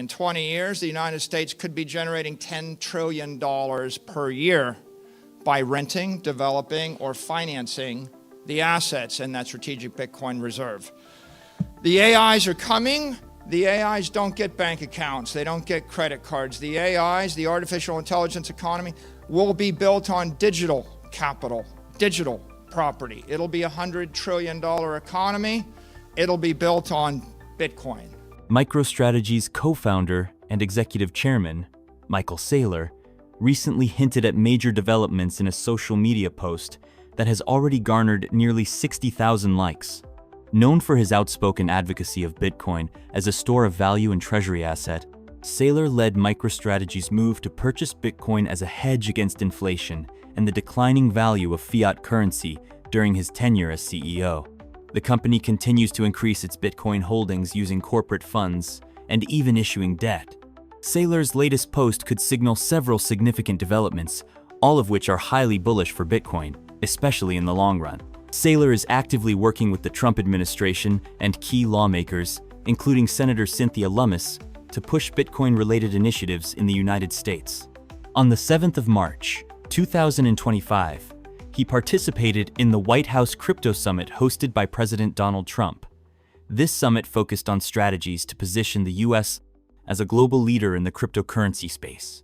In 20 years, the United States could be generating $10 trillion per year by renting, developing, or financing the assets in that strategic Bitcoin reserve. The AIs are coming. The AIs don't get bank accounts. They don't get credit cards. The AIs, the artificial intelligence economy, will be built on digital capital, digital property. It'll be a $100 trillion economy. It'll be built on Bitcoin. MicroStrategy's co-founder and executive chairman, Michael Saylor, recently hinted at major developments in a social media post that has already garnered nearly 60,000 likes. Known for his outspoken advocacy of Bitcoin as a store of value and treasury asset, Saylor led MicroStrategy's move to purchase Bitcoin as a hedge against inflation and the declining value of fiat currency during his tenure as CEO. The company continues to increase its Bitcoin holdings using corporate funds and even issuing debt. Saylor's latest post could signal several significant developments, all of which are highly bullish for Bitcoin, especially in the long run. Saylor is actively working with the Trump administration and key lawmakers, including Senator Cynthia Lummis, to push Bitcoin-related initiatives in the United States. On the 7th of March, 2025, he participated in the White House Crypto Summit hosted by President Donald Trump. This summit focused on strategies to position the U.S. as a global leader in the cryptocurrency space,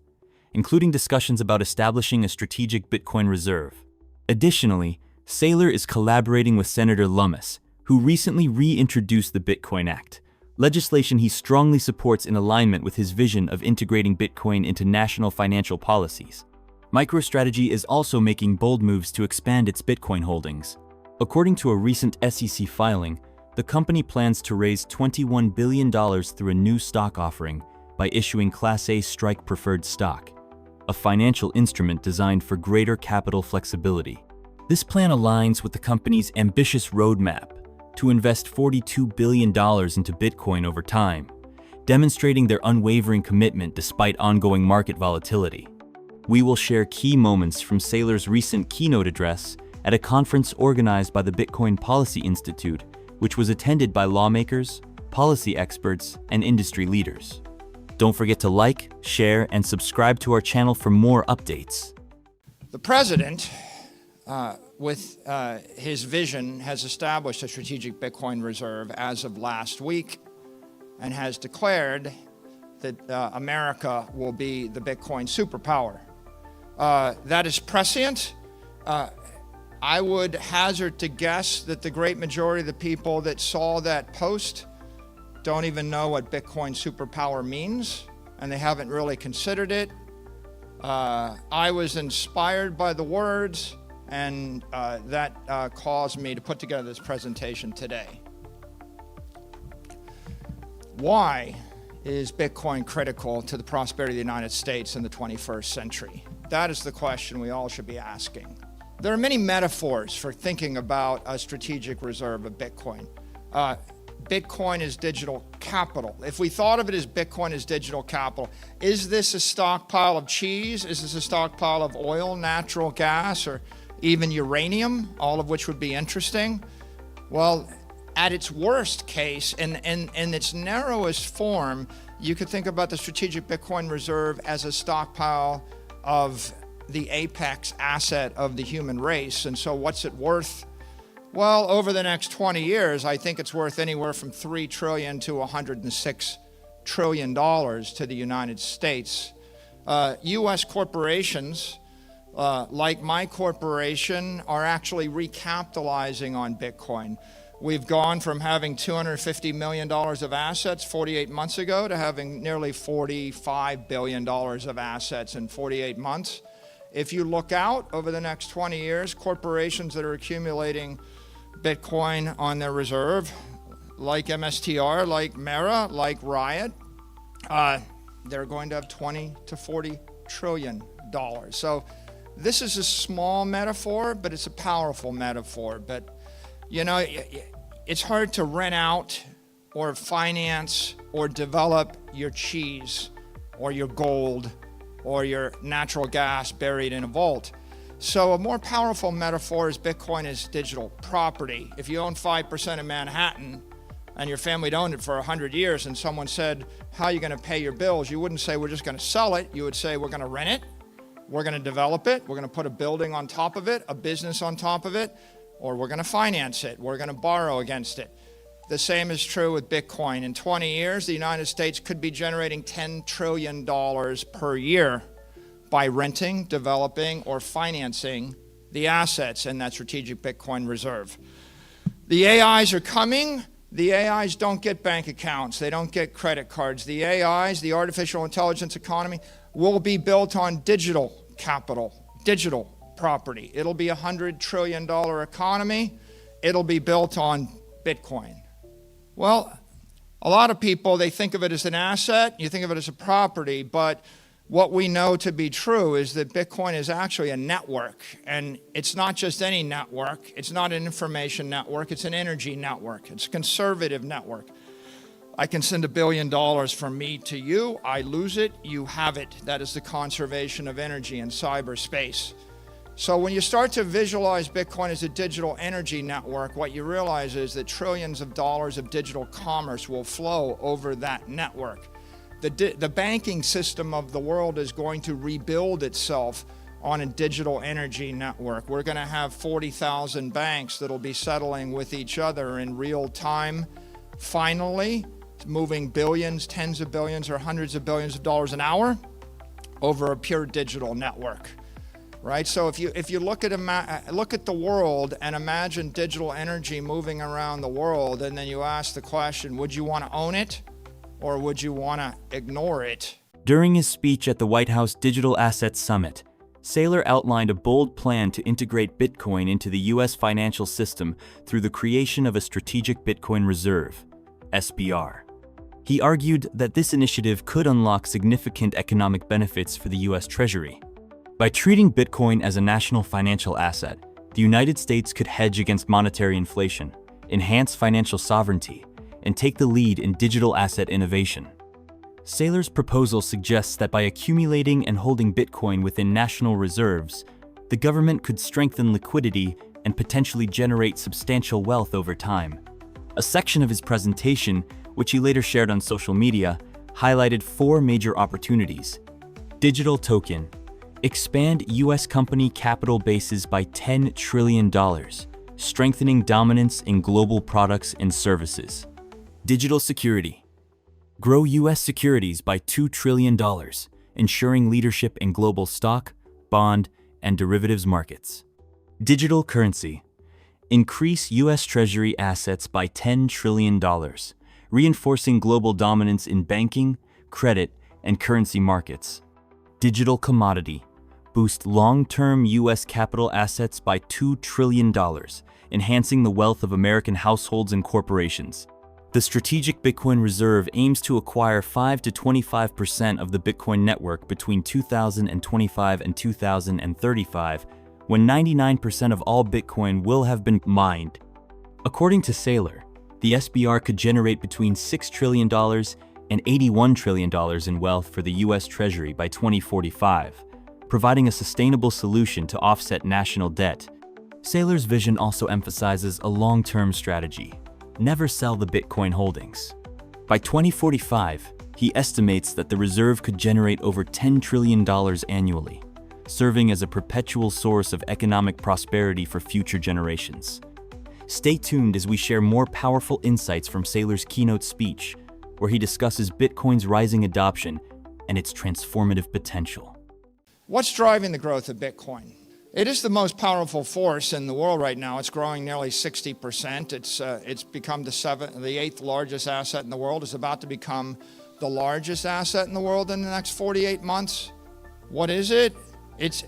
including discussions about establishing a strategic Bitcoin reserve. Additionally, Saylor is collaborating with Senator Lummis, who recently reintroduced the Bitcoin Act, legislation he strongly supports in alignment with his vision of integrating Bitcoin into national financial policies. MicroStrategy is also making bold moves to expand its Bitcoin holdings. According to a recent SEC filing, the company plans to raise $21 billion through a new stock offering by issuing Class A strike preferred stock, a financial instrument designed for greater capital flexibility. This plan aligns with the company's ambitious roadmap to invest $42 billion into Bitcoin over time, demonstrating their unwavering commitment despite ongoing market volatility. We will share key moments from Saylor's recent keynote address at a conference organized by the Bitcoin Policy Institute, which was attended by lawmakers, policy experts, and industry leaders. Don't forget to like, share, and subscribe to our channel for more updates. The president, with his vision, has established a strategic Bitcoin reserve as of last week and has declared that America will be the Bitcoin superpower. That is prescient. I would hazard to guess that the great majority of the people that saw that post don't even know what Bitcoin superpower means, and they haven't really considered it. I was inspired by the words, and that caused me to put together this presentation today. Why is Bitcoin critical to the prosperity of the United States in the 21st century? That is the question we all should be asking. There are many metaphors for thinking about a strategic reserve of Bitcoin. Bitcoin is digital capital. If we thought of it as Bitcoin as digital capital, is this a stockpile of cheese? Is this a stockpile of oil, natural gas, or even uranium, all of which would be interesting? Well, at its worst case, in its narrowest form, you could think about the strategic Bitcoin reserve as a stockpile of the apex asset of the human race. And so what's it worth? Well, over the next 20 years, I think it's worth anywhere from $3 trillion to $106 trillion to the United States. U.S. corporations, like my corporation, are actually recapitalizing on Bitcoin. We've gone from having $250 million of assets 48 months ago to having nearly $45 billion of assets in 48 months. If you look out over the next 20 years, corporations that are accumulating Bitcoin on their reserve, like MSTR, like Mara, like Riot, they're going to have $20 to $40 trillion. So this is a small metaphor, but it's a powerful metaphor. But you know, it's hard to rent out or finance or develop your cheese or your gold or your natural gas buried in a vault. So a more powerful metaphor is Bitcoin is digital property. If you own 5% of Manhattan, and your family had owned it for 100 years, and someone said, how are you going to pay your bills? You wouldn't say, we're just going to sell it. You would say, we're going to rent it, we're going to develop it, we're going to put a building on top of it, a business on top of it, or we're going to finance it, we're going to borrow against it. The same is true with Bitcoin. In 20 years, the United States could be generating $10 trillion per year by renting, developing, or financing the assets in that strategic Bitcoin reserve. The AIs are coming. The AIs don't get bank accounts. They don't get credit cards. The AIs, the artificial intelligence economy, will be built on digital capital, digital property. It'll be a $100 trillion economy. It'll be built on Bitcoin. Well, a lot of people, they think of it as an asset. You think of it as a property, but what we know to be true is that Bitcoin is actually a network, and it's not just any network. It's not an information network. It's an energy network. It's a conservative network. I can send $1 billion from me to you. I lose it. You have it. That is the conservation of energy in cyberspace. So when you start to visualize Bitcoin as a digital energy network, what you realize is that trillions of dollars of digital commerce will flow over that network. The banking system of the world is going to rebuild itself on a digital energy network. We're going to have 40,000 banks that'll be settling with each other in real time. Finally, moving billions, tens of billions, or hundreds of billions of dollars an hour over a pure digital network. Right? So if you look at the world and imagine digital energy moving around the world, and then you ask the question, would you want to own it? Or would you want to ignore it? During his speech at the White House Digital Assets Summit, Saylor outlined a bold plan to integrate Bitcoin into the U.S. financial system through the creation of a Strategic Bitcoin Reserve, SBR. He argued that this initiative could unlock significant economic benefits for the U.S. Treasury. By treating Bitcoin as a national financial asset, the United States could hedge against monetary inflation, enhance financial sovereignty, and take the lead in digital asset innovation. Saylor's proposal suggests that by accumulating and holding Bitcoin within national reserves, the government could strengthen liquidity and potentially generate substantial wealth over time. A section of his presentation, which he later shared on social media, highlighted 4 major opportunities. Digital token. Expand U.S. company capital bases by $10 trillion, strengthening dominance in global products and services. Digital security. Grow U.S. securities by $2 trillion, ensuring leadership in global stock, bond, and derivatives markets. Digital currency. Increase U.S. Treasury assets by $10 trillion, reinforcing global dominance in banking, credit, and currency markets. Digital commodity. Boost long-term U.S. capital assets by $2 trillion, enhancing the wealth of American households and corporations. The Strategic Bitcoin Reserve aims to acquire 5 to 25% of the Bitcoin network between 2025 and 2035, when 99% of all Bitcoin will have been mined. According to Saylor, the SBR could generate between $6 trillion and $81 trillion in wealth for the U.S. Treasury by 2045, providing a sustainable solution to offset national debt. Saylor's vision also emphasizes a long-term strategy. Never sell the Bitcoin holdings. By 2045, he estimates that the reserve could generate over $10 trillion annually, serving as a perpetual source of economic prosperity for future generations. Stay tuned as we share more powerful insights from Saylor's keynote speech, where he discusses Bitcoin's rising adoption and its transformative potential. What's driving the growth of Bitcoin? It is the most powerful force in the world right now. It's growing nearly 60%. It's become the 8th largest asset in the world. It's about to become the largest asset in the world in the next 48 months. What is it? It's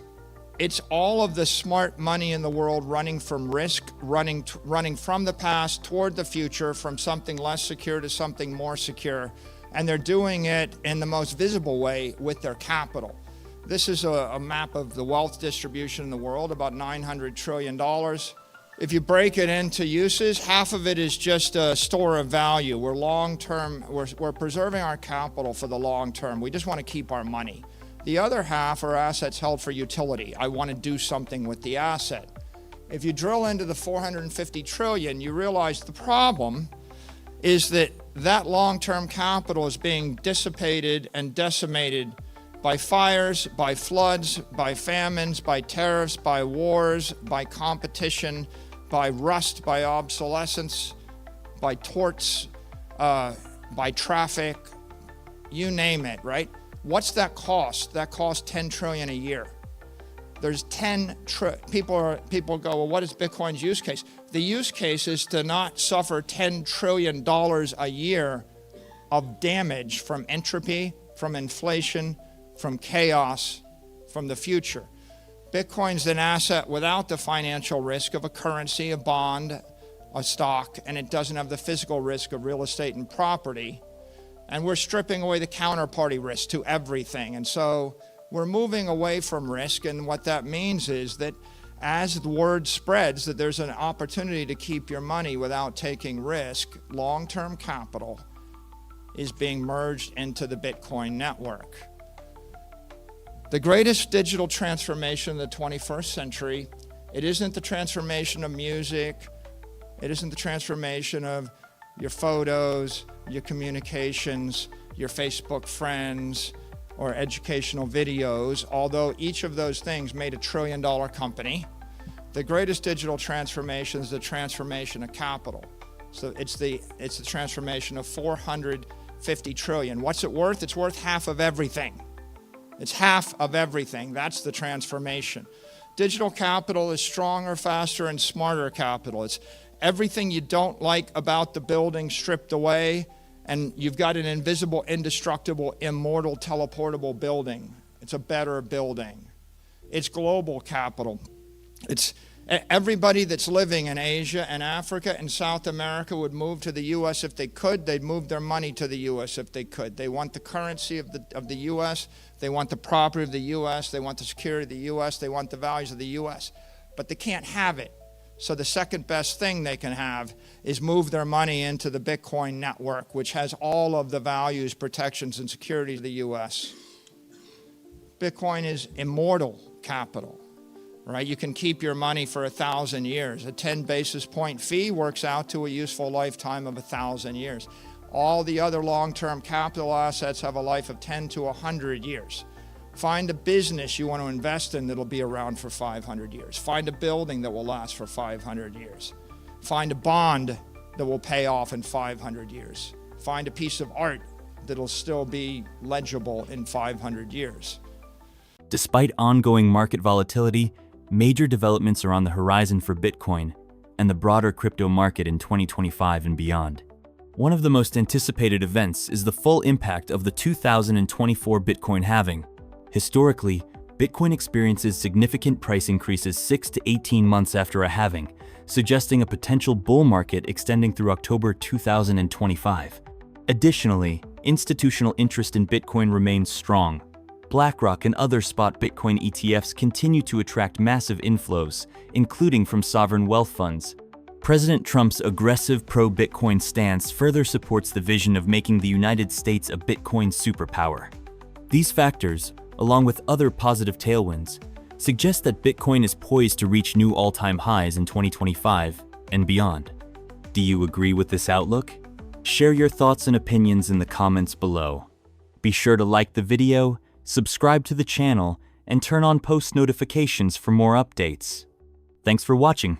all of the smart money in the world running from risk, running from the past toward the future, from something less secure to something more secure. And they're doing it in the most visible way with their capital. This is a map of the wealth distribution in the world, about $900 trillion. If you break it into uses, half of it is just a store of value. We're long-term, we're preserving our capital for the long term. We just want to keep our money. The other half are assets held for utility. I want to do something with the asset. If you drill into the 450 trillion, you realize the problem is that long-term capital is being dissipated and decimated by fires, by floods, by famines, by tariffs, by wars, by competition, by rust, by obsolescence, by torts, by traffic, you name it, right? What's that cost? That costs 10 trillion a year. There's people go, well, what is Bitcoin's use case? The use case is to not suffer $10 trillion a year of damage from entropy, from inflation, from chaos, from the future. Bitcoin's an asset without the financial risk of a currency, a bond, a stock, and it doesn't have the physical risk of real estate and property. And we're stripping away the counterparty risk to everything. And so we're moving away from risk, and what that means is that as the word spreads that there's an opportunity to keep your money without taking risk, long-term capital is being merged into the Bitcoin network. The greatest digital transformation of the 21st century, it isn't the transformation of music, it isn't the transformation of your photos, your communications, your Facebook friends, or educational videos, although each of those things made $1 trillion company. The greatest digital transformation is the transformation of capital. So it's the transformation of 450 trillion. What's it worth? It's worth half of everything. It's half of everything. That's the transformation. Digital capital is stronger, faster, and smarter capital. It's everything you don't like about the building stripped away, and you've got an invisible, indestructible, immortal, teleportable building. It's a better building. It's global capital. It's everybody that's living in Asia and Africa and South America would move to the U.S. if they could. They'd move their money to the U.S. if they could. They want the currency of the U.S. They want the property of the U.S. They want the security of the U.S. They want the values of the U.S. But they can't have it. So the second best thing they can have is move their money into the Bitcoin network, which has all of the values, protections, and securities of the U.S. Bitcoin is immortal capital, right? You can keep your money for 1,000 years. A 10 basis point fee works out to a useful lifetime of 1,000 years. All the other long-term capital assets have a life of 10 to 100 years. Find a business you want to invest in that'll be around for 500 years. Find a building that will last for 500 years. Find a bond that will pay off in 500 years. Find a piece of art that'll still be legible in 500 years. Despite ongoing market volatility, major developments are on the horizon for Bitcoin and the broader crypto market in 2025 and beyond. One of the most anticipated events is the full impact of the 2024 Bitcoin halving. Historically, Bitcoin experiences significant price increases 6 to 18 months after a halving, suggesting a potential bull market extending through October 2025. Additionally, institutional interest in Bitcoin remains strong. BlackRock and other spot Bitcoin ETFs continue to attract massive inflows, including from sovereign wealth funds. President Trump's aggressive pro-Bitcoin stance further supports the vision of making the United States a Bitcoin superpower. These factors, along with other positive tailwinds, suggest that Bitcoin is poised to reach new all-time highs in 2025 and beyond. Do you agree with this outlook? Share your thoughts and opinions in the comments below. Be sure to like the video, subscribe to the channel, and turn on post notifications for more updates. Thanks for watching.